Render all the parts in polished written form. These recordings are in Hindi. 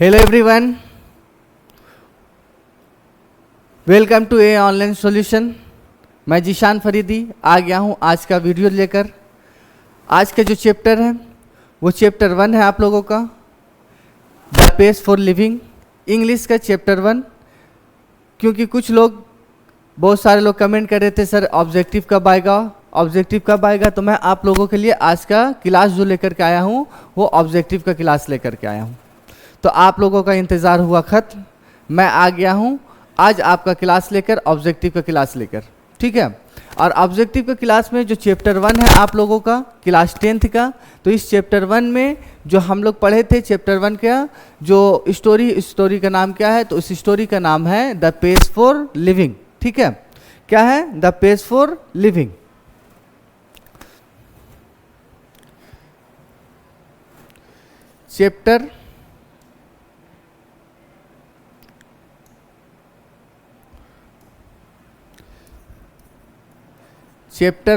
Hello everyone, welcome to a online solution. मैं जीशान फरीदी आ गया हूँ आज का वीडियो लेकर। आज का जो चैप्टर है वो चैप्टर 1 है आप लोगों का, the pace for living, English का चैप्टर 1। क्योंकि कुछ लोग, बहुत सारे लोग कमेंट कर रहे थे सर ऑब्जेक्टिव कब आएगा, ऑब्जेक्टिव कब आएगा। तो मैं आप लोगों के लिए आज का क्लास जो लेकर के आया हूँ वो ऑब्जेक्टिव का क्लास लेकर के आया हूँ। तो आप लोगों का इंतज़ार हुआ ख़त्म, मैं आ गया हूँ आज आपका क्लास लेकर, ऑब्जेक्टिव का क्लास लेकर, ठीक है। और ऑब्जेक्टिव का क्लास में जो चैप्टर 1 है आप लोगों का क्लास 10th का, तो इस चैप्टर 1 में जो हम लोग पढ़े थे चैप्टर 1 का जो स्टोरी का नाम क्या है, तो उस स्टोरी का नाम है द पेस फॉर लिविंग, ठीक है। क्या है? The pace for living. Chapter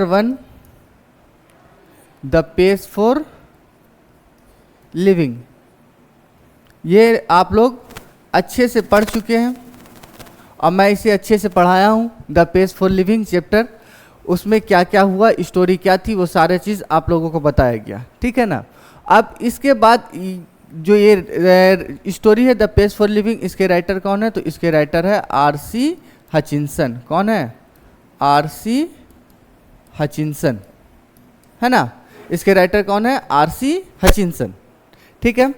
1 the pace for living, ये आप लोग अच्छे से पढ़ चुके हैं और मैं इसे अच्छे से पढ़ाया हूँ। The pace for living chapter, उसमें क्या क्या हुआ, स्टोरी क्या थी, वो सारे चीज़ आप लोगों को बताया गया, ठीक है ना। अब इसके बाद जो ये स्टोरी है द पेस फॉर लिविंग, इसके राइटर कौन है? तो इसके राइटर है आर.सी. हचिंसन। कौन है? आर.सी. हचिंसन, है ना। इसके राइटर कौन है? आर.सी. हचिंसन, ठीक है।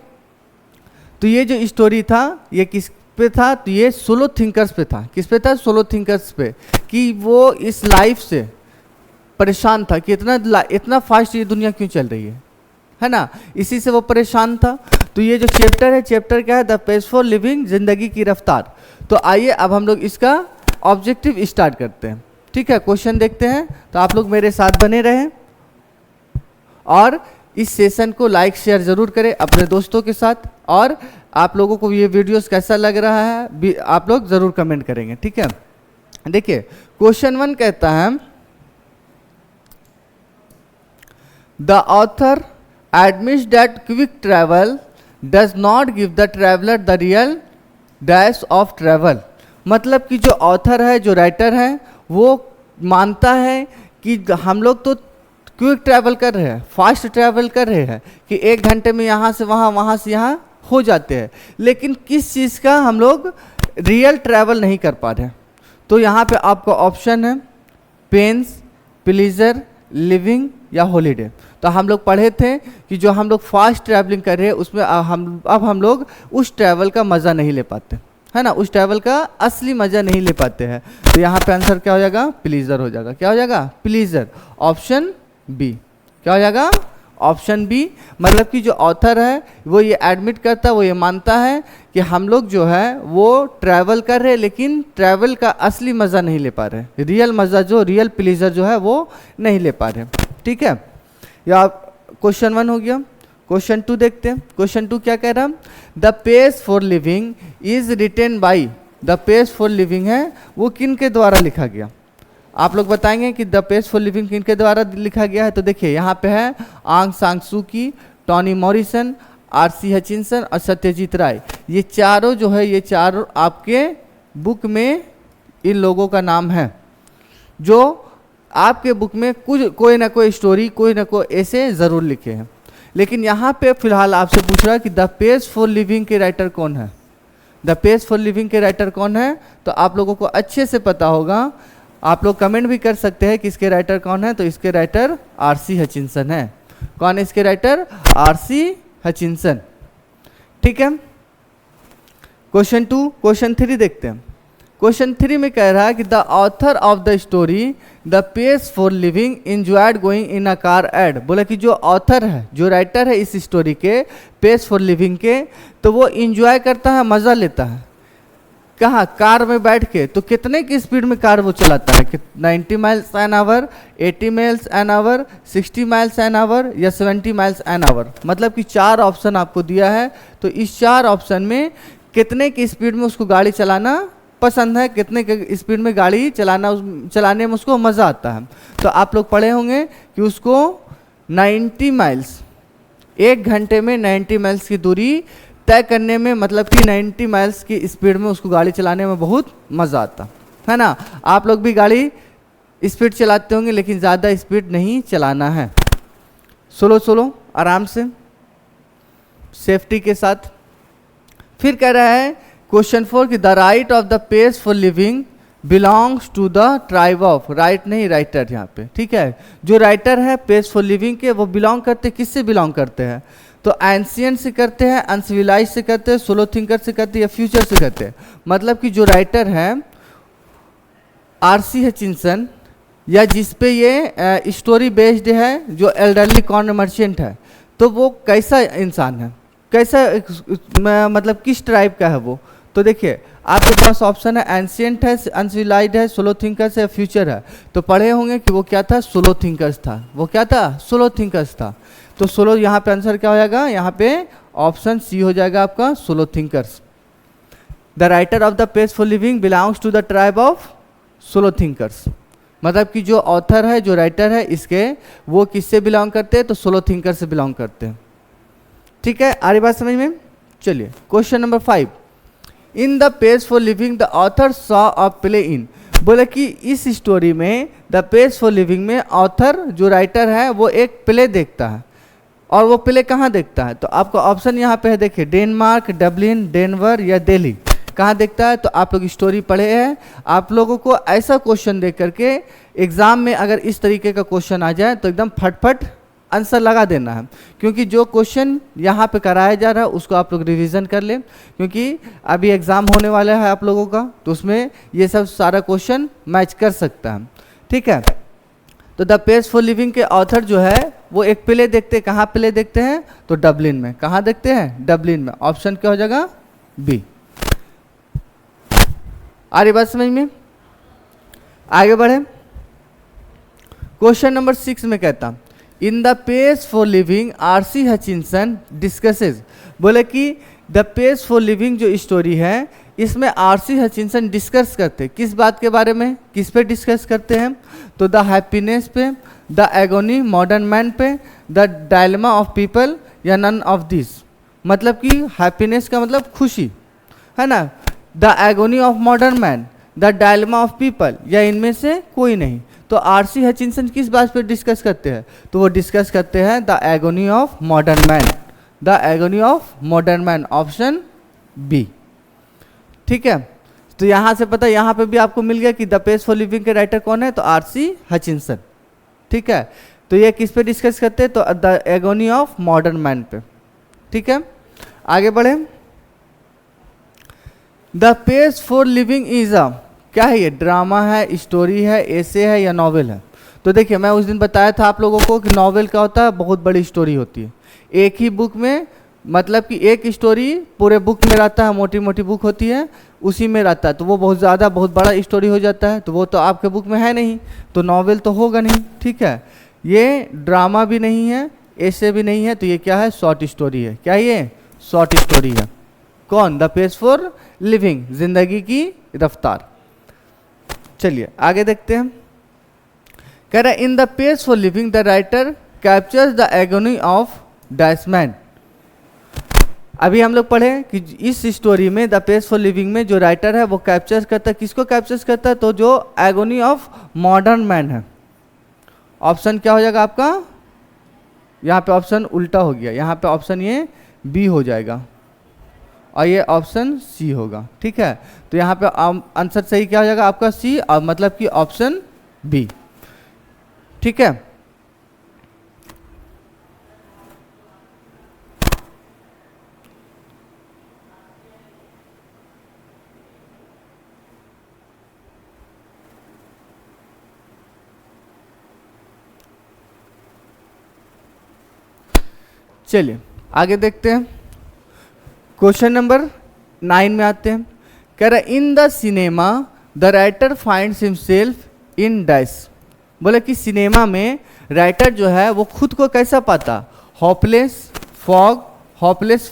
तो ये जो स्टोरी था ये किस पे था? तो ये सोलो थिंकर्स पे था। किस पे था? सोलो थिंकर्स पे, कि वो इस लाइफ से परेशान था कि इतना फास्ट ये दुनिया क्यों चल रही है ना। इसी से वो परेशान था। तो ये जो चैप्टर है, चैप्टर क्या है? द पेस फॉर लिविंग, जिंदगी की रफ्तार। तो आइए अब हम लोग इसका ऑब्जेक्टिव स्टार्ट करते हैं, ठीक है। क्वेश्चन देखते हैं, तो आप लोग मेरे साथ बने रहें और इस सेशन को लाइक शेयर ज़रूर करें अपने दोस्तों के साथ। और आप लोगों को ये वीडियोस कैसा लग रहा है आप लोग ज़रूर कमेंट करेंगे, ठीक है। देखिए क्वेश्चन 1 कहता है, the author admits that quick travel does not give the traveller the real dash of travel. मतलब कि जो ऑथर है, जो राइटर है, वो मानता है कि हम लोग तो क्विक ट्रैवल कर रहे हैं, फास्ट ट्रैवल कर रहे हैं, कि 1 घंटे में यहाँ से वहाँ, वहाँ से यहाँ हो जाते हैं, लेकिन किस चीज़ का हम लोग रियल ट्रैवल नहीं कर पा रहे हैं। तो यहाँ पे आपका ऑप्शन है पेन्स, प्लीजर, लिविंग या हॉलीडे। तो हम लोग पढ़े थे कि जो हम लोग फास्ट ट्रैवलिंग कर रहे हैं उसमें अब हम लोग उस ट्रैवल का मज़ा नहीं ले पाते, है ना, उस ट्रैवल का असली मज़ा नहीं ले पाते हैं। तो यहाँ पे आंसर क्या हो जाएगा? प्लीजर हो जाएगा। क्या हो जाएगा? प्लीजर। Option B. क्या हो जाएगा? Option B. मतलब कि जो ऑथर है वो ये एडमिट करता है, वो ये मानता है कि हम लोग जो है वो ट्रैवल कर रहे हैं, लेकिन ट्रैवल का असली मज़ा नहीं ले पा रहे, रियल मज़ा जो रियल प्लीजर जो है वो नहीं ले पा रहे, ठीक है। या क्वेश्चन 1 हो गया। क्वेश्चन 2 देखते हैं। क्वेश्चन 2 क्या कह रहा है? The pace for living is written by, the pace for living है वो किन के द्वारा लिखा गया? आप लोग बताएंगे कि द पेस फॉर लिविंग किन के द्वारा लिखा गया है। तो देखिए यहाँ पे है आंग सांग सू की, टॉनी मॉरिसन, आर.सी. हचिंसन और सत्यजीत राय। ये चारों जो है, ये चारों आपके बुक में इन लोगों का नाम है, जो आपके बुक में कुछ कोई ना कोई स्टोरी, कोई ना कोई ऐसे ज़रूर लिखे हैं। लेकिन यहाँ पे फिलहाल आपसे पूछ रहा है कि द पेस फॉर लिविंग के राइटर कौन है? द पेस फॉर लिविंग के राइटर कौन है? तो आप लोगों को अच्छे से पता होगा, आप लोग कमेंट भी कर सकते हैं कि इसके राइटर कौन है। तो इसके राइटर आर.सी. हचिंसन है। कौन है इसके राइटर? आर.सी. हचिंसन, ठीक है। क्वेश्चन 2, क्वेश्चन 3 देखते हैं। क्वेश्चन 3 में कह रहा है कि the author of the story the pace for living enjoyed going in a car ad. बोला कि जो ऑथर है, जो राइटर है इस स्टोरी के, पेस फॉर लिविंग के, तो वो इंजॉय करता है, मज़ा लेता है। कहाँ? कार में बैठ के। तो कितने की स्पीड में कार वो चलाता है? कि 90 miles an hour, 80 miles an hour, 60 miles an hour या 70 माइल्स एन आवर। मतलब कि 4 ऑप्शन आपको दिया है। तो इस 4 ऑप्शन में कितने की स्पीड में उसको गाड़ी चलाना पसंद है, कितने के स्पीड में गाड़ी चलाने में उसको मज़ा आता है। तो आप लोग पढ़े होंगे कि उसको 90 माइल्स, 1 घंटे में 90 माइल्स की दूरी तय करने में, मतलब कि 90 माइल्स की स्पीड में उसको गाड़ी चलाने में बहुत मज़ा आता है ना। आप लोग भी गाड़ी स्पीड चलाते होंगे, लेकिन ज़्यादा स्पीड नहीं चलाना है, स्लो स्लो आराम से सेफ्टी के साथ। फिर कह रहा है क्वेश्चन 4 कि the right of the pace for living belongs to the tribe of, right नहीं राइटर यहाँ पे, ठीक है। जो राइटर है पेस फॉर लिविंग के, वो बिलोंग करते, किससे बिलोंग करते हैं? तो एंशियंट से करते हैं, अनसिविलाइज से करते हैं, सोलो थिंकर से करते हैं, या फ्यूचर से करते हैं। मतलब कि जो राइटर है आरसी हचिंसन, या जिस पे ये स्टोरी बेस्ड है, जो एल्डरली कॉर्न मर्चेंट है, तो वो कैसा इंसान है, कैसा मतलब किस ट्राइब का है वो? तो देखिए आपके पास ऑप्शन है एंशियंट है, अनसिविलाइज्ड है, सोलो थिंकर्स है, फ्यूचर है। तो पढ़े होंगे कि वो क्या था? सोलो थिंकर्स था। वो क्या था? सोलो थिंकर्स था। तो सोलो, यहाँ पे आंसर क्या हो जाएगा? यहाँ पे ऑप्शन सी हो जाएगा आपका, solo thinkers. The writer of the page for living belongs to the tribe of solo thinkers. मतलब कि जो ऑथर है, जो राइटर है इसके, वो किससे बिलोंग करते हैं? तो सोलो थिंकर से बिलोंग करते हैं। ठीक है, आ रही बात समझ में? चलिए question number 5, in the page for living the author saw a play in. बोले कि इस स्टोरी में द पेज फॉर लिविंग में ऑथर जो राइटर है वो एक प्ले देखता है, और वो प्ले कहाँ देखता है? तो आपको ऑप्शन यहाँ पे है, देखिए डेनमार्क, डबलिन, डेनवर या दिल्ली। कहाँ देखता है? तो आप लोग स्टोरी पढ़े हैं। आप लोगों को ऐसा क्वेश्चन देख करके एग्जाम में अगर इस तरीके का क्वेश्चन आ जाए तो एकदम फटफट आंसर लगा देना है, क्योंकि जो क्वेश्चन यहाँ पे कराया जा रहा है उसको आप लोग रिवीजन कर लें, क्योंकि अभी एग्ज़ाम होने वाला है आप लोगों का, तो उसमें ये सब सारा क्वेश्चन मैच कर सकता है। ठीक है, तो द पेज फॉर लिविंग के ऑथर जो है वो एक प्ले देखते हैं। कहाँ प्ले देखते हैं? तो डबलिन में। कहाँ देखते हैं? डबलिन में। ऑप्शन क्या हो जाएगा? बी। आ रही बात समझ में? आगे बढ़े। क्वेश्चन नंबर 6 में कहता, इन the page for living RC Hutchinson discusses. बोले कि द पेज फॉर लिविंग जो स्टोरी है इसमें आरसी हचिंसन डिस्कस करते हैं किस बात के बारे में? किस पे डिस्कस करते हैं? तो द हैप्पीनेस पे, द एगोनी मॉडर्न मैन पे, द डायलेमा ऑफ पीपल, या नन ऑफ दिस। मतलब कि हैप्पीनेस का मतलब खुशी है ना, the agony of modern man, the dilemma of people, या इनमें से कोई नहीं। तो आरसी हचिंसन किस बात पे डिस्कस करते हैं? तो वो डिस्कस करते हैं the agony of modern man, the agony of modern man, option B. ठीक है, तो यहाँ से पता, यहाँ पे भी आपको मिल गया कि द पेज फॉर लिविंग के राइटर कौन है? तो आरसी हचिंसन। ठीक है, तो ये किस पे डिस्कस करते हैं? तो the agony of modern man पे। ठीक है, आगे बढ़े। The page for living is a, क्या है ये? ड्रामा है, स्टोरी है, एसे है, या नॉवेल है? तो देखिए मैं उस दिन बताया था आप लोगों को कि नॉवेल क्या होता है? बहुत बड़ी स्टोरी होती है एक ही बुक में, मतलब कि एक स्टोरी पूरे बुक में रहता है, मोटी मोटी बुक होती है उसी में रहता है, तो वो बहुत ज़्यादा बहुत बड़ा स्टोरी हो जाता है, तो वो तो आपके बुक में है नहीं, तो नॉवेल तो होगा नहीं। ठीक है, ये ड्रामा भी नहीं है, ऐसे भी नहीं है, तो ये क्या है? शॉर्ट स्टोरी है। क्या ये? शॉर्ट स्टोरी है। कौन? द पेज फॉर लिविंग, जिंदगी की रफ्तार। चलिए आगे देखते हैं। कह रहा है in the page for living the writer captures the agony of Dashman. अभी हम लोग पढ़े कि इस स्टोरी में द पेज फॉर लिविंग में जो राइटर है वो कैप्चर करता है, किसको कैप्चर करता है? तो जो एगोनी ऑफ मॉडर्न मैन है। ऑप्शन क्या हो जाएगा आपका? यहाँ पे ऑप्शन उल्टा हो गया, यहाँ पे ऑप्शन ये बी हो जाएगा और ये ऑप्शन सी होगा। ठीक है, तो यहाँ पे आंसर सही क्या हो जाएगा आपका? सी, और मतलब कि ऑप्शन बी। ठीक है, चलिए आगे देखते हैं। क्वेश्चन नंबर 9 में आते हैं। कह रहा है in the cinema the writer finds himself in dash. बोले कि सिनेमा में राइटर जो है वो खुद को कैसा पाता? होपलेस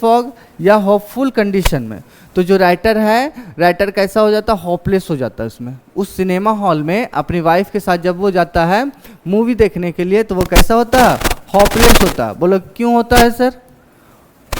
फॉग या होपफुल कंडीशन में। तो जो राइटर है, राइटर कैसा हो जाता? होपलेस हो जाता है उसमें। उस सिनेमा हॉल में अपनी वाइफ के साथ जब वो जाता है मूवी देखने के लिए, तो वो कैसा होता है? होपलेस होता है। बोलो क्यों होता है सर?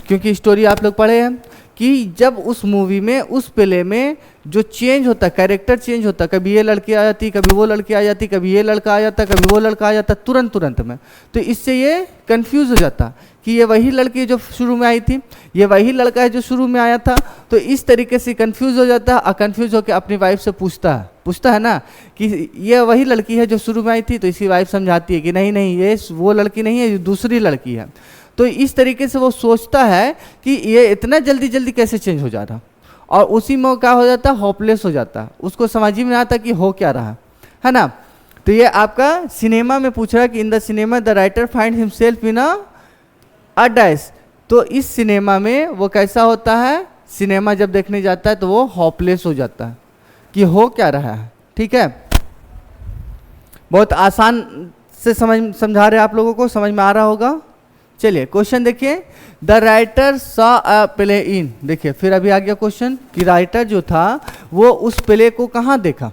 क्योंकि स्टोरी आप लोग पढ़े हैं कि जब उस मूवी में उस प्ले में जो चेंज होता है, कैरेक्टर चेंज होता है, कभी ये लड़की आ जाती, कभी वो लड़की आ जाती, कभी ये लड़का आ जाता, कभी वो लड़का आ जाता, तुरंत में, तो इससे ये कंफ्यूज हो जाता कि ये वही लड़की जो शुरू में आई थी, ये वही लड़का है जो शुरू में आया था। तो इस तरीके से कंफ्यूज हो जाता है और कंफ्यूज होकर अपनी वाइफ से पूछता है ना कि ये वही लड़की है जो शुरू में आई थी। तो इसकी वाइफ समझाती है कि नहीं नहीं, ये वो लड़की नहीं है, ये दूसरी लड़की है। तो इस तरीके से वो सोचता है कि ये इतना जल्दी कैसे चेंज हो जा रहा, और उसी में क्या हो जाता है, होपलेस हो जाता है, उसको समझ ही में नहीं आता कि हो क्या रहा है ना। तो ये आपका सिनेमा में पूछ रहा है कि in the cinema the writer find himself in a dash. तो इस सिनेमा में वो कैसा होता है, सिनेमा जब देखने जाता है तो वो होपलेस हो जाता है कि हो क्या रहा है। ठीक है, बहुत आसान से समझा रहे आप लोगों को, समझ में आ रहा होगा। चलिए क्वेश्चन देखिए, the writer saw a play in, देखिए फिर अभी आ गया क्वेश्चन कि राइटर जो था वो उस प्ले को कहाँ देखा,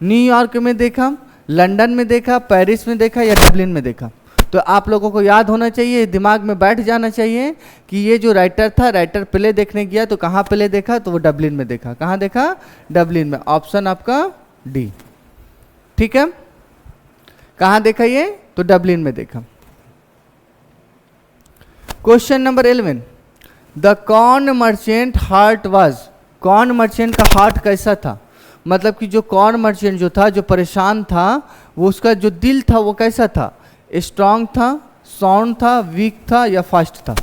न्यूयॉर्क में देखा, लंदन में देखा, पेरिस में देखा या डबलिन में देखा। तो आप लोगों को याद होना चाहिए, दिमाग में बैठ जाना चाहिए कि ये जो राइटर था, राइटर प्ले देखने गया तो कहाँ प्ले देखा, तो वो डबलिन में देखा। कहाँ देखा, डबलिन में। ऑप्शन आपका डी। ठीक है, कहाँ देखा ये, तो डबलिन में देखा। Question number 11, the corn merchant heart was, corn merchant का हार्ट कैसा था, मतलब कि जो कॉर्न मर्चेंट जो था, जो परेशान था, वो उसका जो दिल था वो कैसा था, स्ट्रांग था, साउंड था, वीक था या फास्ट था।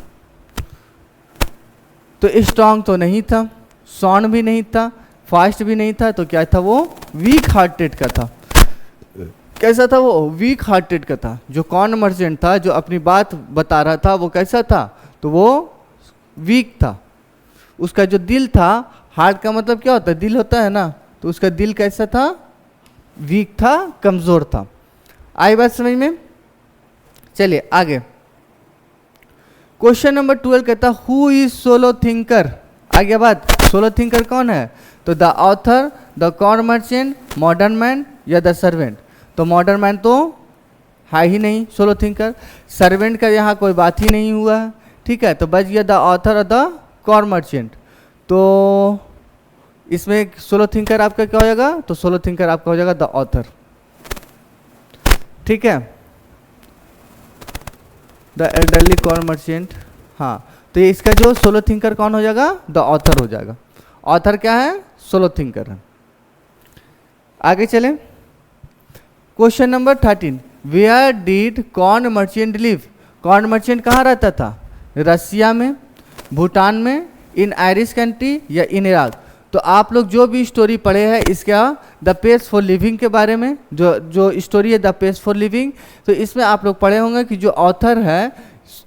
तो स्ट्रांग तो नहीं था, साउंड भी नहीं था, फास्ट भी नहीं था, तो क्या था, वो वीक हार्टेड का था। कैसा था वो, वीक हार्टेड का था। जो कॉर्न मर्चेंट था, जो अपनी बात बता रहा था, वो कैसा था, तो वो वीक था। उसका जो दिल था, हार्ट का मतलब क्या होता है, दिल होता है ना, तो उसका दिल कैसा था, वीक था, कमज़ोर था। आई बात समझ में। चलिए आगे, क्वेश्चन नंबर 12 कहता हु इज सोलो थिंकर। आगे बात, सोलो थिंकर कौन है, तो the author, the corn merchant, modern man या द सर्वेंट। तो मॉडर्न मैन तो है ही नहीं सोलो थिंकर, सर्वेंट का यहाँ कोई बात ही नहीं हुआ है। ठीक है, तो बच गया द ऑथर और द कॉर्न मर्चेंट। तो इसमें सोलो थिंकर आपका क्या हो जाएगा, तो सोलो थिंकर आपका हो जाएगा द ऑथर। ठीक है, द एल्डरली कॉर्न मर्चेंट। हाँ, तो ये इसका जो सोलो थिंकर कौन हो जाएगा, द ऑथर हो जाएगा। ऑथर क्या है, सोलो थिंकर है। आगे चलें, question number 13, where did corn merchant live. Corn merchant कहाँ रहता था, रसिया में, भूटान में, इन आयरिश कंट्री या इन इराक। तो आप लोग जो भी स्टोरी पढ़े हैं इसका द पेस फॉर लिविंग के बारे में, जो स्टोरी है द पेस फॉर लिविंग, तो इसमें आप लोग पढ़े होंगे कि जो ऑथर है,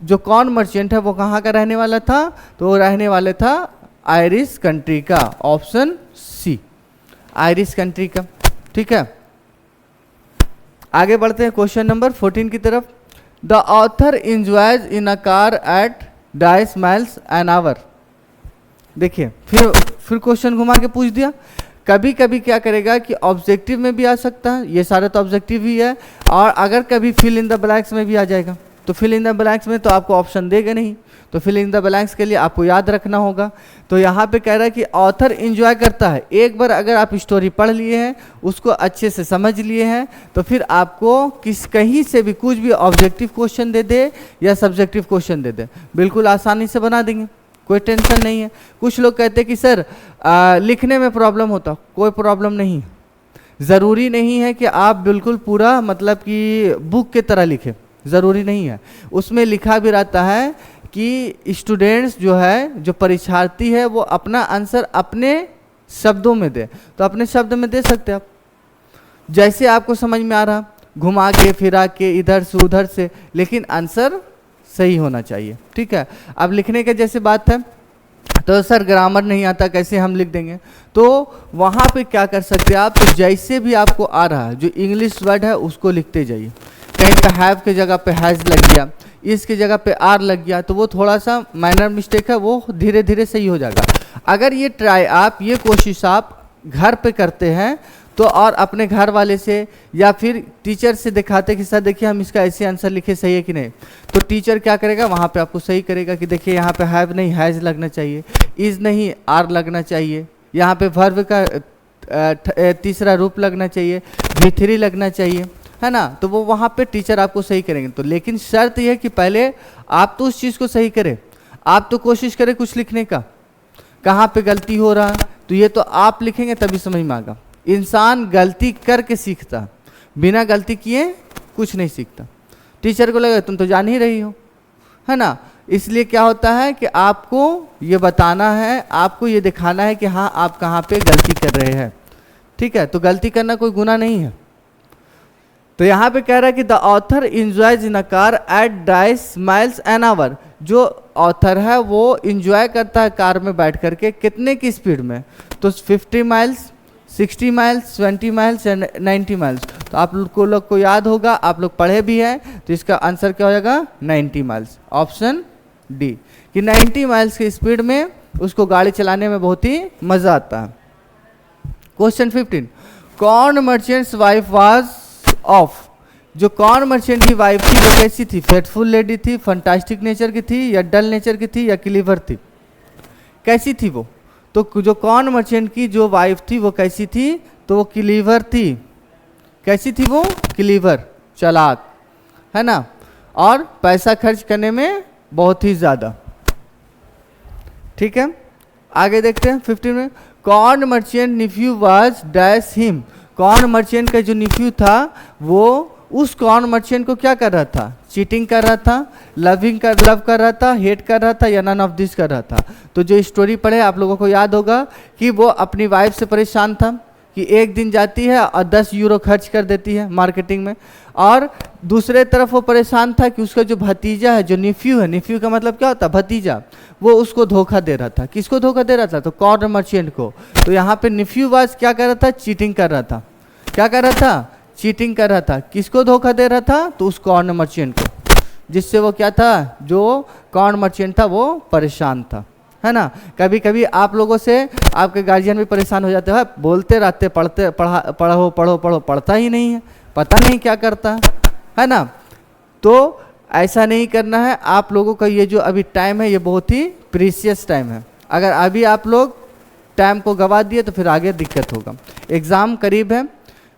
जो कॉर्न मर्चेंट है, वो कहाँ का रहने वाला था, तो वो रहने वाले था आयरिश कंट्री का। ऑप्शन सी, आयरिश कंट्री का। ठीक है, आगे बढ़ते हैं क्वेश्चन नंबर 14 की तरफ। The author enjoys in a car eight 2.5 miles an hour. देखिए फिर क्वेश्चन घुमा के पूछ दिया। कभी कभी क्या करेगा कि ऑब्जेक्टिव में भी आ सकता है, ये सारा तो ऑब्जेक्टिव ही है, और अगर कभी फिल इन द ब्लैंक्स में भी आ जाएगा। तो फिल इन द ब्लैंक्स में तो आपको ऑप्शन देगा नहीं, तो फिल इन द ब्लैंक्स के लिए आपको याद रखना होगा। तो यहाँ पे कह रहा है कि ऑथर इंजॉय करता है। एक बार अगर आप स्टोरी पढ़ लिए हैं, उसको अच्छे से समझ लिए हैं, तो फिर आपको कहीं से भी कुछ भी ऑब्जेक्टिव क्वेश्चन दे दे या सब्जेक्टिव क्वेश्चन दे दे, बिल्कुल आसानी से बना देंगे, कोई टेंशन नहीं है। कुछ लोग कहते हैं कि सर लिखने में प्रॉब्लम होता, कोई प्रॉब्लम नहीं। ज़रूरी नहीं है कि आप बिल्कुल पूरा मतलब कि बुक के तरह लिखें, ज़रूरी नहीं है। उसमें लिखा भी रहता है कि स्टूडेंट्स जो है, जो परीक्षार्थी है, वो अपना आंसर अपने शब्दों में दे, तो अपने शब्द में दे सकते हैं आप, जैसे आपको समझ में आ रहा, घुमा के फिरा के इधर से उधर से, लेकिन आंसर सही होना चाहिए। ठीक है, अब लिखने के जैसे बात है, तो सर ग्रामर नहीं आता, कैसे हम लिख देंगे, तो वहाँ पे क्या कर सकते हैं आप, तो जैसे भी आपको आ रहा है, जो इंग्लिश वर्ड है उसको लिखते जाइए। कहीं पे हैव के जगह पे हैज़ लग गया, इसकी जगह पे आर लग गया, तो वो थोड़ा सा माइनर मिस्टेक है, वो धीरे धीरे सही हो जाएगा। अगर ये ट्राई आप, ये कोशिश आप घर पे करते हैं, तो और अपने घर वाले से या फिर टीचर से दिखाते कि सर देखिए हम इसका ऐसे आंसर लिखे, सही है कि नहीं, तो टीचर क्या करेगा वहाँ पे आपको सही करेगा कि देखिए यहाँ पे हैव नहीं हैज़ लगना चाहिए, इज़ नहीं आर लगना चाहिए, यहाँ पे वर्ब का तीसरा रूप लगना चाहिए, V3 लगना चाहिए, है ना। तो वो वहाँ पे टीचर आपको सही करेंगे। तो लेकिन शर्त यह है कि पहले आप तो उस चीज़ को सही करें, आप तो कोशिश करें कुछ लिखने का, कहाँ पे गलती हो रहा है तो ये तो आप लिखेंगे तभी समझ में आएगा। इंसान गलती करके सीखता, बिना गलती किए कुछ नहीं सीखता। टीचर को लगेगा तुम तो जान ही रही हो, है ना। इसलिए क्या होता है कि आपको ये बताना है, आपको ये दिखाना है कि हाँ आप कहाँ पे गलती कर रहे हैं, ठीक है। तो गलती करना कोई गुनाह नहीं है। तो यहाँ पे कह रहा है कि the author enjoys in a car eight 2.5 miles an hour. जो ऑथर है वो इंजॉय करता है कार में बैठ करके कितने की स्पीड में, तो 50 miles, 60 miles, 20 miles and 90 miles. तो आप लोग को याद होगा, आप लोग पढ़े भी हैं, तो इसका आंसर क्या हो जाएगा 90 माइल्स, ऑप्शन डी, कि 90 माइल्स की स्पीड में उसको गाड़ी चलाने में बहुत ही मज़ा आता है। Question 15, corn merchant's wife was of. जो कॉर्न मर्चेंट की वाइफ थी वो कैसी थी, फेथफुल लेडी थी, फंटास्टिक नेचर की थी, या डल नेचर की थी, या क्लीवर थी, कैसी थी वो। तो जो कॉर्न मर्चेंट की जो वाइफ थी वो कैसी थी, तो वो क्लीवर थी। कैसी थी वो, क्लीवर, चालाक, है ना, और पैसा खर्च करने में बहुत ही ज़्यादा, ठीक है। आगे देखते हैं 15 में, corn merchant nephew was dash him. Corn merchant का जो निफ्यू था वो उस कॉर्न मर्चेंट को क्या कर रहा था, चीटिंग कर रहा था, लव कर रहा था, हेट कर रहा था, या नन ऑफ दिस कर रहा था। तो जो स्टोरी पढ़े आप लोगों को याद होगा कि वो अपनी वाइफ से परेशान था कि एक दिन जाती है और 10 यूरो खर्च कर देती है मार्केटिंग में, और दूसरे तरफ वो परेशान था कि उसका जो भतीजा है, जो निफ्यू है, निफ्यू का मतलब क्या होता है भतीजा, वो उसको धोखा दे रहा था। किसको धोखा दे रहा था, तो कॉर्न मर्चेंट को। तो यहाँ पे निफ्यू वाज क्या कर रहा था, चीटिंग कर रहा था। क्या कर रहा था, चीटिंग कर रहा था। किसको धोखा दे रहा था, तो उस कॉर्न मर्चेंट को, जिससे वो क्या था, जो कॉर्न मर्चेंट था वो परेशान था, है ना। कभी कभी आप लोगों से आपके गार्जियन भी परेशान हो जाते हैं, बोलते रहते पढ़ो पढ़ो पढ़ो, पढ़ता ही नहीं है, पता नहीं क्या करता है ना। तो ऐसा नहीं करना है आप लोगों का। ये जो अभी टाइम है ये बहुत ही प्रीशियस टाइम है। अगर अभी आप लोग टाइम को गवा दिए तो फिर आगे दिक्कत होगा। एग्ज़ाम करीब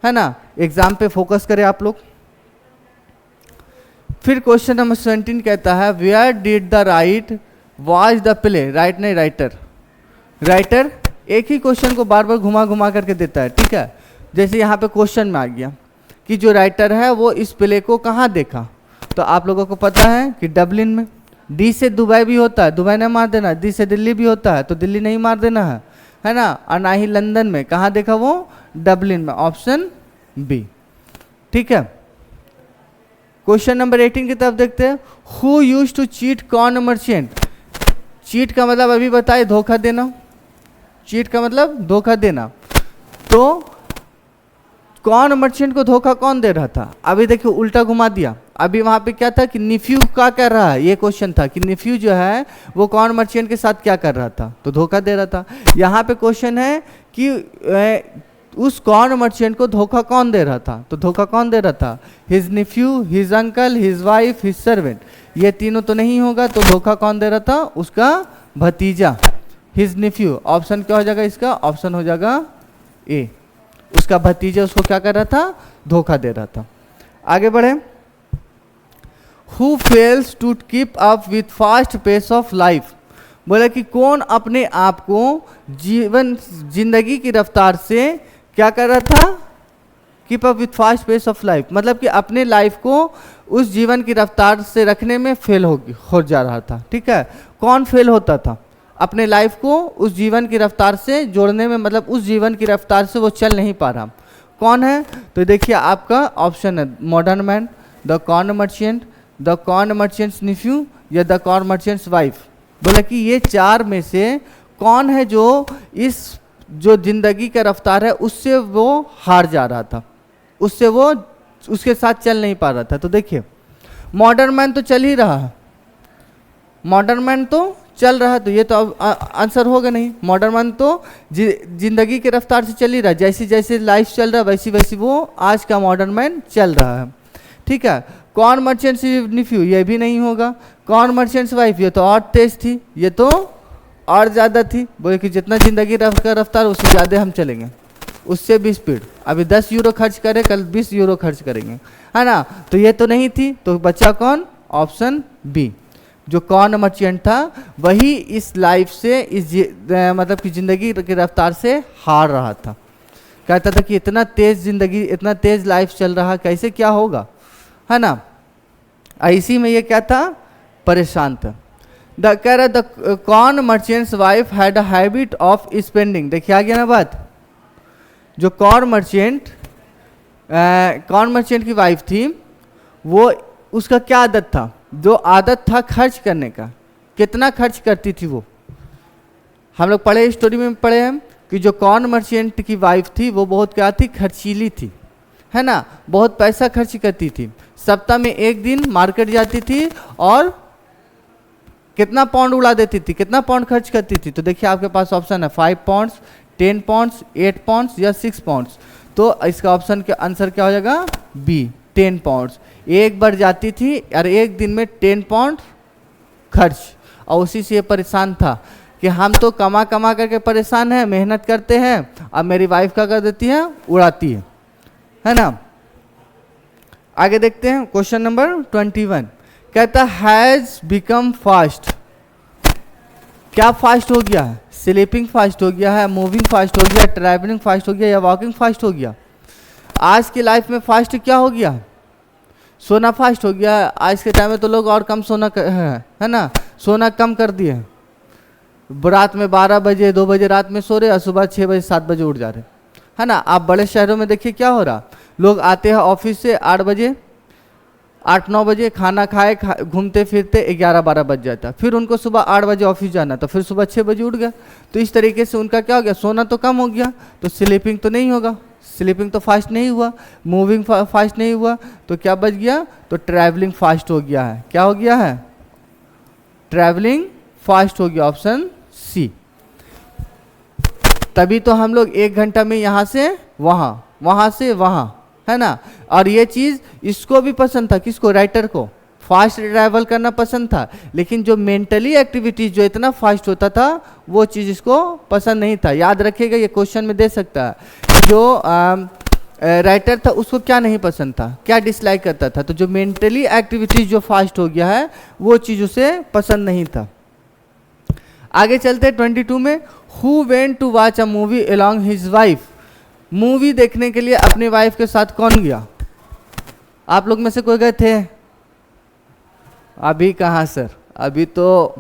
है ना, एग्ज़ाम पे फोकस करें आप लोग। फिर क्वेश्चन नंबर 17 कहता है, where did the right watch the play. Right नहीं, राइटर। राइटर एक ही क्वेश्चन को बार बार घुमा घुमा करके देता है, ठीक है। जैसे यहाँ पे क्वेश्चन में आ गया कि जो राइटर है वो इस प्ले को कहाँ देखा, तो आप लोगों को पता है कि डबलिन में। डी से दुबई भी होता है, दुबई नहीं मार देना। डी से दिल्ली भी होता है, तो दिल्ली नहीं मार देना है ना। और ना ही लंदन में। कहाँ देखा वो, डबलिन में, ऑप्शन बी, ठीक है। क्वेश्चन नंबर 18 की तरफ देखते हैं, who used to cheat corn merchant. Cheat का मतलब अभी बताए, धोखा देना। चीट का मतलब धोखा देना। तो कॉर्न मर्चेंट को धोखा कौन दे रहा था, अभी देखिए उल्टा घुमा दिया। अभी वहां पे क्या था कि निफ्यू क्या कर रहा है, ये क्वेश्चन था कि निफ्यू जो है वो कॉर्न मर्चेंट के साथ क्या कर रहा था, तो धोखा दे रहा था। यहाँ पे क्वेश्चन है कि उस कॉर्न मर्चेंट को धोखा कौन दे रहा था, तो धोखा कौन दे रहा था, his nephew, his uncle, his wife, his servant. ये तीनों तो नहीं होगा, तो धोखा कौन दे रहा था, उसका भतीजा, हिज निफ्यू। ऑप्शन क्या हो जाएगा इसका, ऑप्शन हो जाएगा ए, उसका भतीजा उसको क्या कर रहा था, धोखा दे रहा था। आगे बढ़े, who fails to keep up with fast pace of life. बोला कि कौन अपने आप को जिंदगी की रफ्तार से क्या कर रहा था, keep up with fast pace of life, मतलब कि अपने लाइफ को उस जीवन की रफ्तार से रखने में फेल हो जा रहा था, ठीक है। कौन फेल होता था, अपने लाइफ को उस जीवन की रफ्तार से जोड़ने में, मतलब उस जीवन की रफ्तार से वो चल नहीं पा रहा, कौन है, तो देखिए आपका ऑप्शन है modern man, the corn merchant, the corn merchant's nephew, या द कॉर्न मर्चेंट्स वाइफ। बोला कि ये चार में से कौन है जो इस जो जिंदगी का रफ्तार है उससे वो हार जा रहा था, उससे वो उसके साथ चल नहीं पा रहा था। तो देखिए मॉडर्न मैन तो चल ही रहा है, मॉडर्न मैन तो चल रहा है, तो ये तो अब आंसर होगा नहीं। मॉडर्न मैन तो जिंदगी के रफ्तार से चल ही रहा है, जैसे जैसे लाइफ चल रहा है वैसी वैसी वो आज का मॉडर्न मैन चल रहा है। ठीक है, कौन मर्चेंट्स निफ्यू, ये भी नहीं होगा। कौन मर्चेंट्स वाइफ, ये तो और तेज थी, ये तो और ज़्यादा थी। बोले कि जितना जिंदगी का रफ्तार उससे ज़्यादा हम चलेंगे, उससे भी स्पीड। अभी 10 यूरो खर्च करें, कल 20 यूरो खर्च करेंगे, है ना। तो ये तो नहीं थी, तो बचा कौन, ऑप्शन बी। जो कौन मर्चेंट था वही इस लाइफ से, इस मतलब कि ज़िंदगी की रफ्तार से हार रहा था। कहता था कि इतना तेज़ ज़िंदगी, इतना तेज़ लाइफ चल रहा, कैसे क्या होगा, है ना। इसी में ये क्या था, परेशान था। कह रहा द कौन merchants wife had a habit of spending. देखिए आ गया ना बात। जो कौन मर्चेंट की वाइफ थी, वो उसका क्या आदत था, जो आदत था खर्च करने का। कितना खर्च करती थी वो, हम लोग पढ़े स्टोरी में पढ़े हैं कि जो कौन मर्चेंट की वाइफ थी वो बहुत क्या थी, खर्चीली थी, है ना। बहुत पैसा खर्च करती थी। सप्ताह में एक दिन मार्केट जाती थी और कितना पाउंड उड़ा देती थी, कितना पाउंड खर्च करती थी। तो देखिए आपके पास ऑप्शन है 5 पाउंड्स, 10 पाउंड्स, 8 पाउंड्स या 6 पाउंड्स। तो इसका ऑप्शन का आंसर क्या हो जाएगा, बी, 10 पाउंड्स। एक बार जाती थी और एक दिन में 10 पाउंड खर्च, और उसी से ये परेशान था कि हम तो कमा कमा करके परेशान हैं, मेहनत करते हैं, अब मेरी वाइफ क्या कर देती है, उड़ाती है ना। आगे देखते हैं क्वेश्चन नंबर 21। कहता हैज़ बिकम फास्ट। क्या फास्ट हो गया है, स्लीपिंग फास्ट हो गया है, मूविंग फास्ट हो गया, ट्रैवलिंग फास्ट हो गया या वॉकिंग फास्ट हो गया। आज की लाइफ में फास्ट क्या हो गया, सोना फास्ट हो गया। आज के टाइम में तो लोग और कम सोना है ना, सोना कम कर दिए हैं। रात में 12 बजे 2 बजे रात में सो रहे और सुबह 6 बजे 7 बजे उठ जा रहे, है ना। आप बड़े शहरों में देखिए क्या हो रहा, लोग आते हैं ऑफिस से 8 बजे 8-9 बजे, खाना खाए घूमते फिरते 11-12 बज जाता, फिर उनको सुबह 8 बजे ऑफिस जाना, तो फिर सुबह 6 बजे उठ गया। तो इस तरीके से उनका क्या हो गया, सोना तो कम हो गया, तो स्लीपिंग तो नहीं होगा, स्लीपिंग तो फास्ट नहीं हुआ, मूविंग फास्ट नहीं हुआ, तो क्या बच गया, तो ट्रैवलिंग फास्ट हो गया है। क्या हो गया है, ट्रैवलिंग फास्ट हो गया, ऑप्शन सी। तभी तो हम लोग 1 घंटा में यहाँ से वहाँ, वहाँ से वहाँ, है ना। और ये चीज़ इसको भी पसंद था, किसको, राइटर को, फास्ट ट्रैवल करना पसंद था। लेकिन जो मेंटली एक्टिविटीज जो इतना फास्ट होता था वो चीज़ इसको पसंद नहीं था। याद रखिएगा, ये क्वेश्चन में दे सकता है। जो राइटर था उसको क्या नहीं पसंद था, क्या डिसलाइक करता था, तो जो मेंटली एक्टिविटीज जो फास्ट हो गया है वो चीज़ उसे पसंद नहीं था। आगे चलते 22 में, who went to watch a movie along his wife. Movie देखने के लिए अपनी वाइफ के साथ कौन गया, आप लोग में से कोई गए थे? अभी कहाँ सर, अभी तो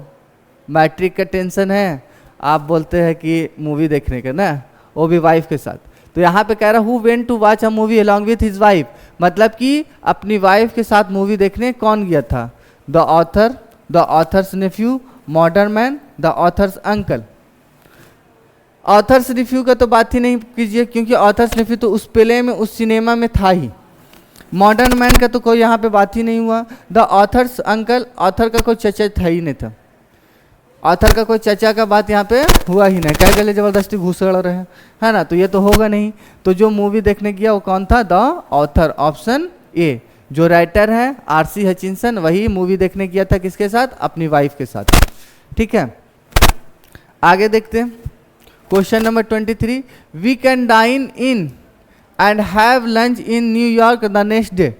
मैट्रिक का टेंशन है, आप बोलते हैं कि मूवी देखने का ना, वो भी वाइफ के साथ। तो यहाँ पे कह रहा who went to watch a movie along with his wife, मतलब कि अपनी वाइफ के साथ मूवी देखने कौन गया था, the author, the author's nephew, modern man, the author's uncle. Author's nephew का तो बात ही नहीं कीजिए, क्योंकि ऑथर्स नेफ्यू तो उस प्ले में, उस सिनेमा में था ही। मॉडर्न मैन का तो कोई यहाँ पे बात ही नहीं हुआ। द ऑथर्स अंकल, ऑथर का कोई चचा था ही नहीं था, ऑथर का कोई चचा का बात यहाँ पे हुआ ही नहीं, क्या गले जबरदस्ती घुसड़ रहे हैं, है ना, तो ये तो होगा नहीं। तो जो मूवी देखने गया वो कौन था, द ऑथर, ऑप्शन ए। जो राइटर है आरसी हचिंसन, वही मूवी देखने गया था किसके साथ, अपनी वाइफ के साथ। ठीक है, आगे देखते हैं question number 23। We can dine in and have lunch in New York the next day.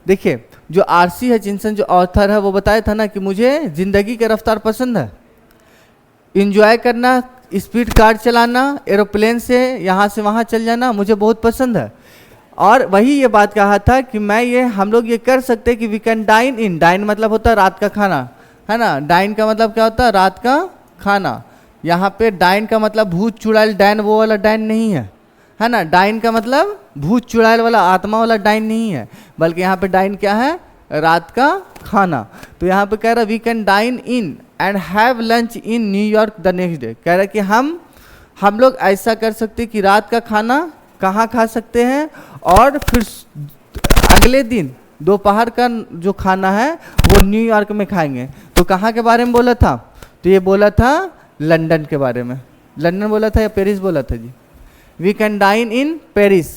देखिए जो आरसी हचिंसन जो ऑथर है वो बताया था ना कि मुझे ज़िंदगी का रफ्तार पसंद है, इंजॉय करना, स्पीड कार चलाना, एरोप्लेन से यहाँ से वहाँ चल जाना मुझे बहुत पसंद है। और वही ये बात कहा था कि मैं ये, हम लोग ये कर सकते हैं कि we can dine in, dine मतलब होता है रात का खाना, है ना। डाइन का मतलब क्या होता है, रात का खाना। यहाँ पे डाइन का मतलब भूत चुड़ैल डाइन, वो वाला डाइन नहीं है ना। डाइन का मतलब भूत चुड़ैल वाला, आत्मा वाला डाइन नहीं है, बल्कि यहाँ पे डाइन क्या है, रात का खाना। तो यहाँ पे कह रहा we can dine in and have lunch in New York the next day. कह रहा कि हम लोग ऐसा कर सकते कि रात का खाना कहाँ खा सकते हैं, और फिर अगले दिन दोपहर का जो खाना है वो न्यूयॉर्क में खाएंगे। तो कहाँ के बारे में बोला था, तो ये बोला था लंदन के बारे में। लंदन बोला था या पेरिस बोला था जी? We can dine in Paris,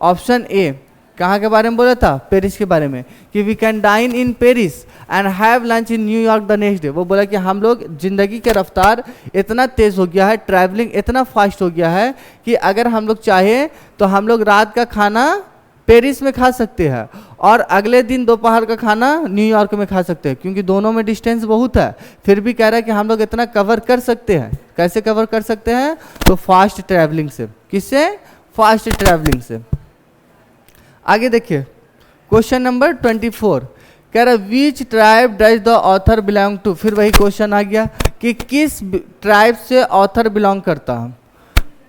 option A. कहाँ के बारे में बोला था? पेरिस के बारे में, कि we can dine in Paris and have lunch in New York the next day. वो बोला कि हम लोग, जिंदगी के रफ्तार इतना तेज़ हो गया है, ट्रैवलिंग इतना फास्ट हो गया है कि अगर हम लोग चाहे तो हम लोग रात का खाना पेरिस में खा सकते हैं और अगले दिन दोपहर का खाना न्यूयॉर्क में खा सकते हैं, क्योंकि दोनों में डिस्टेंस बहुत है। फिर भी कह रहा है कि हम लोग इतना कवर कर सकते हैं। कैसे कवर कर सकते हैं? तो फास्ट ट्रैवलिंग से। किससे? फास्ट ट्रैवलिंग से। आगे देखिए क्वेश्चन नंबर 24 कह रहा which tribe does the author belong to. फिर वही क्वेश्चन आ गया कि किस ट्राइब से ऑथर बिलोंग करता है।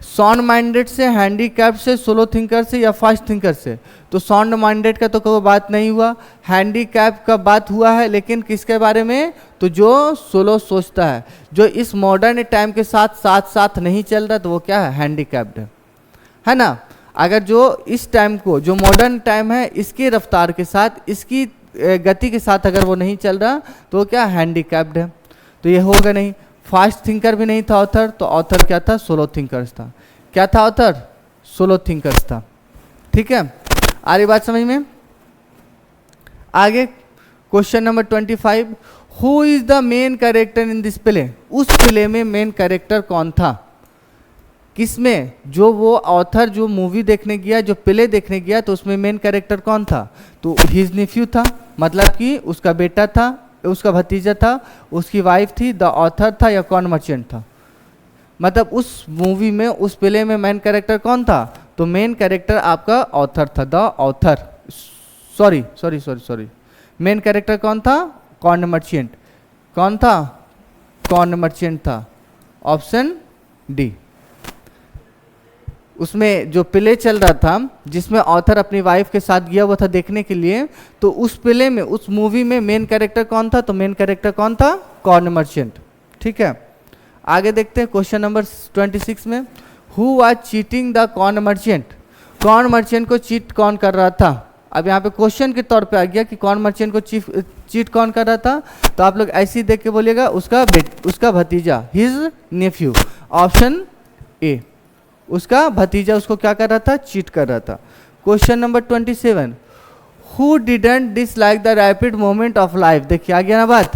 साउंड माइंडेड से, हैंडीकैप से, सोलो थिंकर से या फास्ट थिंकर से? तो साउंड माइंडेड का तो कोई बात नहीं हुआ, हैंडीकैप का बात हुआ है, लेकिन किसके बारे में? तो जो सोलो सोचता है, जो इस मॉडर्न टाइम के साथ साथ साथ नहीं चल रहा, तो वो क्या है? हैंडीकैप्ड है ना। अगर जो इस टाइम को, जो मॉडर्न टाइम है, इसकी रफ्तार के साथ, इसकी गति के साथ अगर वो नहीं चल रहा, तो वो क्या? हैंडीकैप्ड है। तो ये होगा नहीं। फास्ट थिंकर भी नहीं था ऑथर, तो ऑथर क्या था? सोलो थिंकर्स था। क्या था ऑथर? सोलो थिंकर्स था। ठीक है, आ रही बात समझ में? आगे question number 25 who is the main character in this play. उस प्ले में मेन कैरेक्टर कौन था? किसमें? जो वो ऑथर जो मूवी देखने गया, जो प्ले देखने गया, तो उसमें मेन कैरेक्टर कौन था? तो हिज नेफ्यू था, मतलब कि उसका बेटा था, उसका भतीजा था, उसकी वाइफ थी, द ऑथर था या कॉर्न मर्चेंट था। मतलब उस मूवी में, उस प्ले में मेन कैरेक्टर कौन था? तो मेन कैरेक्टर आपका ऑथर था, the author. Sorry, main character कौन था? Corn merchant. कौन था? कॉर्न मर्चेंट था। Option D. उसमें जो प्ले चल रहा था, जिसमें ऑथर अपनी वाइफ के साथ गया हुआ था देखने के लिए, तो उस प्ले में, उस मूवी में मेन कैरेक्टर कौन था? तो मेन कैरेक्टर कौन था? Corn merchant. ठीक है, आगे देखते हैं क्वेश्चन नंबर 26 में who was cheating the corn merchant. Corn merchant को चीट कौन कर रहा था? अब यहाँ पे क्वेश्चन के तौर पे आ गया कि कॉर्न मर्चेंट को चीट कौन कर रहा था, तो आप लोग ऐसे ही देख के बोलिएगा उसका भतीजा, हिज नेफ्यू। ऑप्शन ए, उसका भतीजा उसको क्या कर रहा था? चीट कर रहा था। Question number 27 who didn't dislike the rapid moment of life. देखिए आ गया ना बात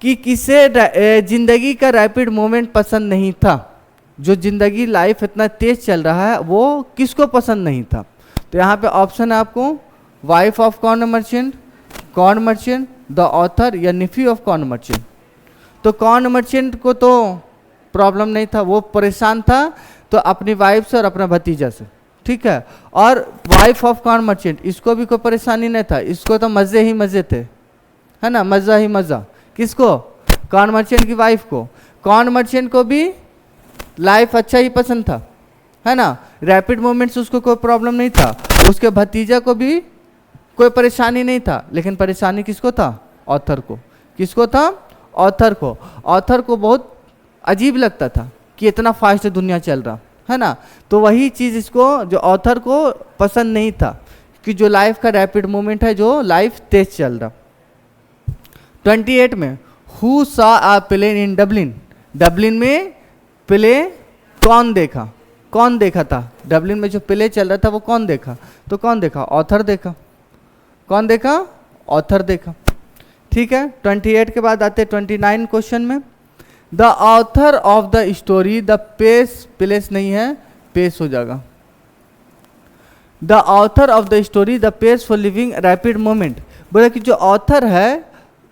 कि किसे जिंदगी का रैपिड मोमेंट पसंद नहीं था। जो जिंदगी लाइफ इतना तेज चल रहा है, वो किसको पसंद नहीं था? तो यहाँ पे ऑप्शन है आपको wife of corn merchant, the author या नेफ्यू ऑफ कॉर्न मर्चेंट। तो कॉर्न मर्चेंट को तो प्रॉब्लम नहीं था, वो परेशान था तो अपनी वाइफ से और अपना भतीजा से। ठीक है, और वाइफ ऑफ कॉर्न मर्चेंट, इसको भी कोई परेशानी नहीं था, इसको तो मज़े ही मज़े थे, है ना, मज़ा ही मज़ा। किसको? कॉर्न मर्चेंट की वाइफ को। कॉर्न मर्चेंट को भी लाइफ अच्छा ही पसंद था, है ना, रैपिड मूवमेंट्स उसको कोई प्रॉब्लम नहीं था। उसके भतीजा को भी कोई परेशानी नहीं था, लेकिन परेशानी किसको था? ऑथर को। किसको था? ऑथर को। ऑथर को बहुत अजीब लगता था कि इतना फास्ट दुनिया चल रहा, है ना। तो वही चीज़ इसको, जो ऑथर को पसंद नहीं था कि जो लाइफ का रैपिड मूवमेंट है, जो लाइफ तेज चल रहा। 28 में who saw a play in Dublin. Dublin में प्ले कौन देखा? कौन देखा था? डबलिन में जो प्ले चल रहा था वो कौन देखा? तो कौन देखा? ऑथर देखा। कौन देखा? ऑथर देखा। ठीक है, 28 के बाद आते 29 क्वेश्चन में the author of the story the place नहीं है, पेस हो जाएगा। The author of the story the pace for living rapid moment. बोला कि जो ऑथर है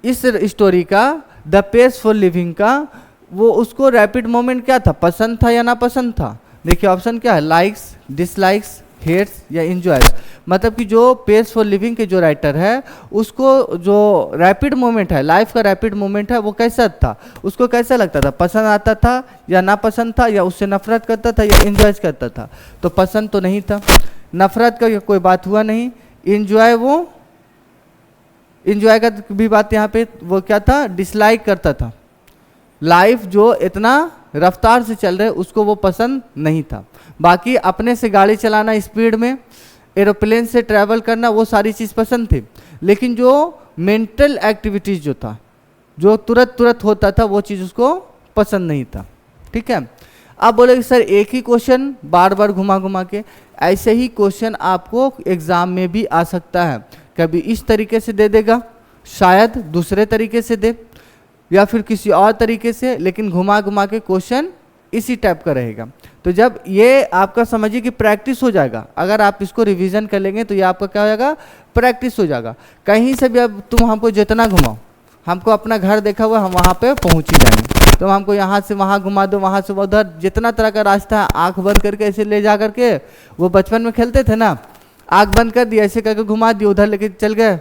इस स्टोरी का, द पेस फॉर लिविंग का, वो उसको रैपिड मोमेंट क्या था? पसंद था या ना पसंद था? देखिए ऑप्शन क्या है, लाइक्स, डिसलाइक्स, हेट्स या इंजॉयज। मतलब कि जो पेस फॉर लिविंग के जो राइटर है, उसको जो रैपिड मोमेंट है, लाइफ का रैपिड मोमेंट है, वो कैसा था? उसको कैसा लगता था? पसंद आता था या नापसंद था, या उससे नफरत करता था या इंजॉय करता था? तो पसंद तो नहीं था, नफरत का कोई बात हुआ नहीं, इंजॉय, वो इंजॉय का भी बात यहाँ पे, वो क्या था? डिसलाइक करता था। लाइफ जो इतना रफ्तार से चल रहे उसको वो पसंद नहीं था। बाकी अपने से गाड़ी चलाना स्पीड में, एरोप्लेन से ट्रैवल करना, वो सारी चीज़ पसंद थी। लेकिन जो मेंटल एक्टिविटीज़ जो था, जो तुरंत तुरंत होता था वो चीज़ उसको पसंद नहीं था। ठीक है, आप बोले सर एक ही क्वेश्चन बार बार घुमा घुमा के, ऐसे ही क्वेश्चन आपको एग्जाम में भी आ सकता है। कभी इस तरीके से दे देगा, शायद दूसरे तरीके से दे, या फिर किसी और तरीके से, लेकिन घुमा घुमा के क्वेश्चन इसी टाइप का रहेगा। तो जब ये आपका समझिए कि प्रैक्टिस हो जाएगा, अगर आप इसको रिवीजन कर लेंगे तो ये आपका क्या हो जाएगा, प्रैक्टिस हो जाएगा। कहीं से भी अब तुम हमको जितना घुमाओ, हमको अपना घर देखा हुआ हम वहाँ पे पहुँच ही जाएंगे। तो हमको यहाँ से वहाँ घुमा दो, वहाँ से उधर, जितना तरह का रास्ता है आँख बंद करके ऐसे ले जा करके, वो बचपन में खेलते थे ना, आँख बंद कर दिया ऐसे करके घुमा दिया, उधर लेके चल गए,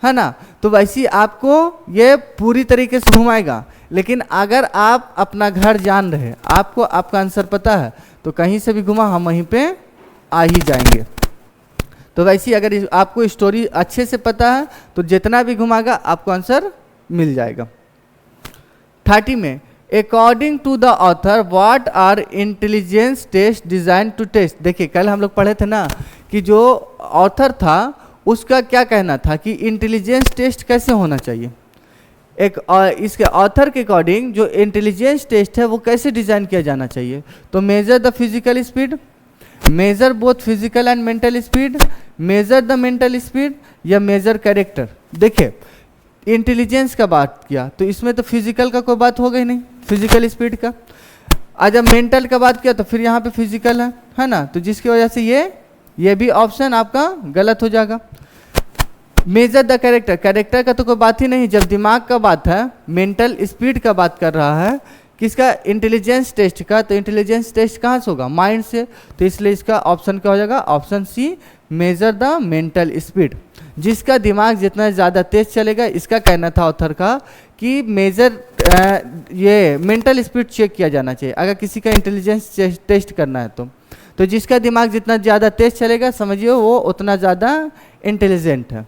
है ना। तो वैसे ही आपको ये पूरी तरीके से घुमाएगा। लेकिन अगर आप अपना घर जान रहे, आपको आपका आंसर पता है, तो कहीं से भी घुमा हम वहीं पे आ ही जाएंगे। तो वैसे ही अगर आपको स्टोरी अच्छे से पता है तो जितना भी घुमाएगा आपको आंसर मिल जाएगा। 30 में, according to the author what are intelligence test design to test. देखिए कल हम लोग पढ़े थे ना कि जो ऑथर था उसका क्या कहना था कि इंटेलिजेंस टेस्ट कैसे होना चाहिए। इसके ऑथर के अकॉर्डिंग जो इंटेलिजेंस टेस्ट है वो कैसे डिजाइन किया जाना चाहिए। तो major the physical speed, major both physical and mental speed, major the mental speed, या मेजर कैरेक्टर। देखिए इंटेलिजेंस का बात किया तो इसमें तो फिजिकल का कोई बात हो गई नहीं, फिजिकल स्पीड का। आज जब मेंटल का बात किया तो फिर यहाँ पे फिजिकल है ना, तो जिसकी वजह से ये भी ऑप्शन आपका गलत हो जाएगा। मेजर द कैरेक्टर, कैरेक्टर का तो कोई बात ही नहीं, जब दिमाग का बात है, मेंटल स्पीड का बात कर रहा है किसका, इंटेलिजेंस टेस्ट का, तो इंटेलिजेंस टेस्ट कहाँ से होगा, माइंड से। तो इसलिए इसका ऑप्शन क्या हो जाएगा, option C, major the mental speed. जिसका दिमाग जितना ज़्यादा तेज चलेगा, इसका कहना था ऑथर का कि मेजर ये मेंटल स्पीड चेक किया जाना चाहिए अगर किसी का इंटेलिजेंस टेस्ट करना है तो जिसका दिमाग जितना ज़्यादा तेज चलेगा समझिए वो उतना ज़्यादा इंटेलिजेंट है।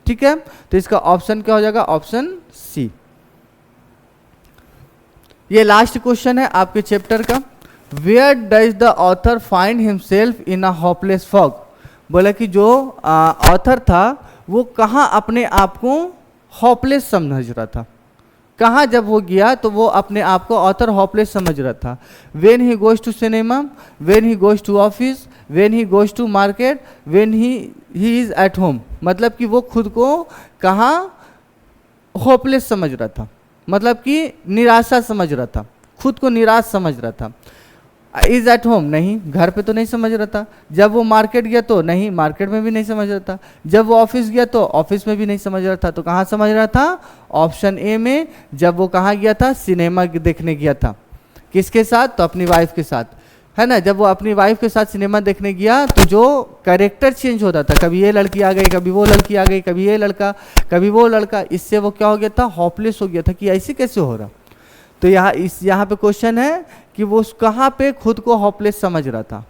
ठीक है, तो इसका ऑप्शन क्या हो जाएगा, ऑप्शन सी। ये लास्ट क्वेश्चन है आपके चैप्टर का। Where does the author find himself in a hopeless fog. बोला कि जो ऑथर था वो कहाँ अपने आप को होपलेस समझ रहा था, कहाँ जब वो गया तो वो अपने आप को ऑथर होपलेस समझ रहा था। When he goes to cinema, when he goes to office, when he goes to market, when he is at home. मतलब कि वो खुद को कहाँ होपलेस समझ रहा था, मतलब कि निराशा समझ रहा था, खुद को निराश समझ रहा था। इज़ एट होम, नहीं घर पे तो नहीं समझ रहा था। जब वो मार्केट गया तो नहीं, मार्केट में भी नहीं समझ रहा था। जब वो ऑफिस गया तो ऑफिस में भी नहीं समझ रहा था। तो कहाँ समझ रहा था, ऑप्शन ए में। जब वो कहाँ गया था, सिनेमा देखने गया था। किसके साथ, तो अपनी वाइफ के साथ, है ना। जब वो अपनी वाइफ के साथ सिनेमा देखने गया तो जो कैरेक्टर चेंज होता था, कभी ये लड़की आ गई, कभी वो लड़की आ गई, कभी ये लड़का, कभी वो लड़का, इससे वो क्या हो गया था, होपलेस हो गया था कि ऐसे कैसे हो रहा। तो यहाँ पे क्वेश्चन है कि वो कहाँ पे खुद को होपलेस समझ रहा था,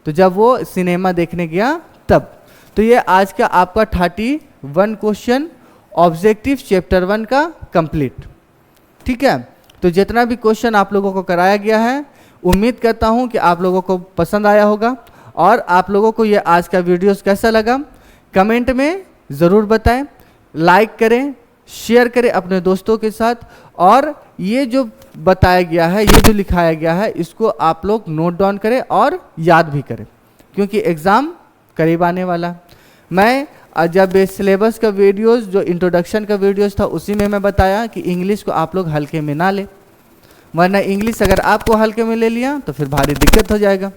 तो जब वो सिनेमा देखने गया तब। तो ये आज का आपका 31 क्वेश्चन ऑब्जेक्टिव चैप्टर 1 का कंप्लीट। ठीक है, तो जितना भी क्वेश्चन आप लोगों को कराया गया है, उम्मीद करता हूँ कि आप लोगों को पसंद आया होगा। और आप लोगों को ये आज का वीडियोस कैसा लगा कमेंट में ज़रूर बताएं, लाइक करें, शेयर करें अपने दोस्तों के साथ। और ये जो बताया गया है, ये जो लिखाया गया है, इसको आप लोग नोट डाउन करें और याद भी करें, क्योंकि एग्ज़ाम करीब आने वाला है। मैं जब सिलेबस का वीडियोस, जो इंट्रोडक्शन का वीडियोस था, उसी में मैं बताया कि इंग्लिश को आप लोग हल्के में ना लें, वरना इंग्लिश अगर आपको हल्के में ले लिया तो फिर भारी दिक्कत हो जाएगा।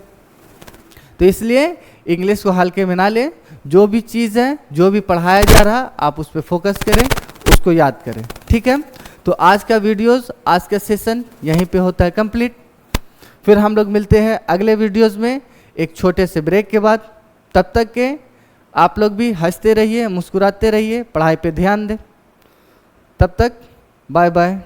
तो इसलिए इंग्लिश को हल्के में ना लें, जो भी चीज़ है, जो भी पढ़ाया जा रहा, आप उस पर फोकस करें, उसको याद करें। ठीक है, तो आज का वीडियोस, आज का सेशन यहीं पे होता है कंप्लीट। फिर हम लोग मिलते हैं अगले वीडियोस में एक छोटे से ब्रेक के बाद। तब तक के आप लोग भी हंसते रहिए, मुस्कुराते रहिए, पढ़ाई पे ध्यान दें। तब तक बाय बाय।